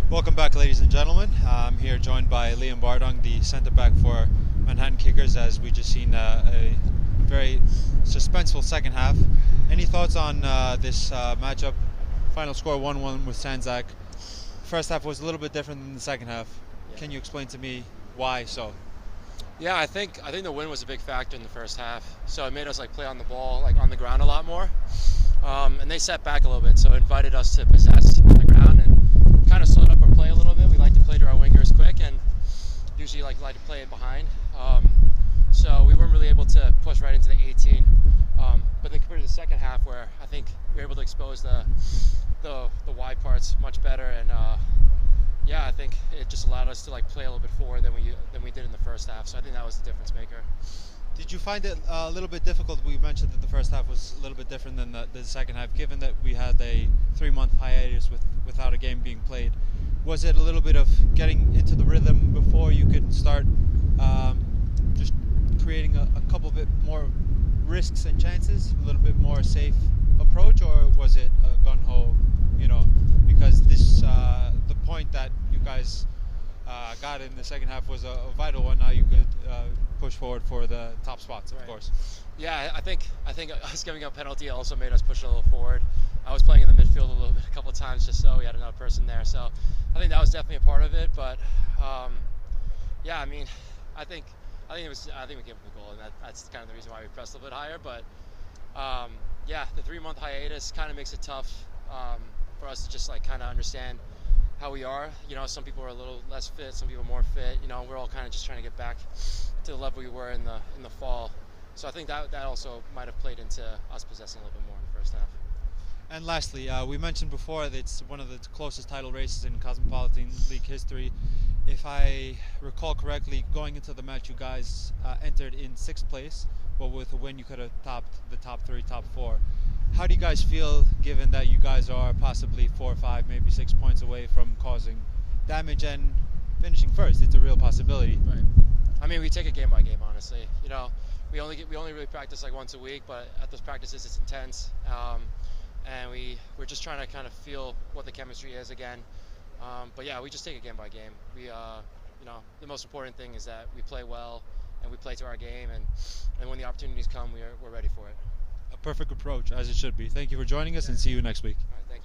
Welcome back, ladies and gentlemen. I'm here joined by Bardong, the centre back for Manhattan Kickers, as we just seen a very suspenseful second half. Any thoughts on this matchup? Final score 1-1 with Sanzak. First half was a little bit different than the second half. Yeah. Can you explain to me why so? Yeah, I think the win was a big factor in the first half. So it made us play on the ball, on the ground a lot more. And they sat back a little bit, so it invited us to possess on the ground and kind of slowed up our play a little bit. We like to play to our wingers quick and usually like to play it behind. So we weren't really able to push right into the 18. But then compared to the second half, where I think we were able to expose the wide parts much better, and I think it just allowed us to play a little bit forward than we did in the first half. So I think that was the difference maker. Did you find it a little bit difficult? We mentioned that the first half was a little bit different than the second half, given that we had a 3-month hiatus without a game being played. Was it a little bit of getting into the rhythm before you could start just creating a couple bit more risks and chances, a little bit more safe approach, or was it a gun-ho, because this the point that you guys got in the second half was a vital one. Now you could push forward for the top spots, of course. Yeah, I think us giving up penalty also made us push a little forward. I was playing in the midfield a couple of times just so we had another person there. So I think that was definitely a part of it. But I think we gave up the goal, and that's kind of the reason why we pressed a little bit higher. But the 3-month hiatus kind of makes it tough for us to just kind of understand how we are. Some people are a little less fit, some people are more fit. We're all kind of just trying to get back to the level we were in the fall. So I think that also might have played into us possessing a little bit more in the first half. And lastly, we mentioned before that it's one of the closest title races in Cosmopolitan League history. If I recall correctly, going into the match, you guys entered in 6th place, but with a win you could have topped the top 3, top 4. How do you guys feel, given that you guys are possibly 4 or 5, maybe 6 points away from causing damage and finishing first? It's a real possibility. Right. I mean, we take it game by game, honestly. We only really practice once a week, but at those practices it's intense, and we're just trying to kind of feel what the chemistry is again. We just take it game by game. The most important thing is that we play well and we play to our game, and when the opportunities come, we're ready for it. A perfect approach, as it should be. Thank you for joining us, and see you next week. All right, thank you.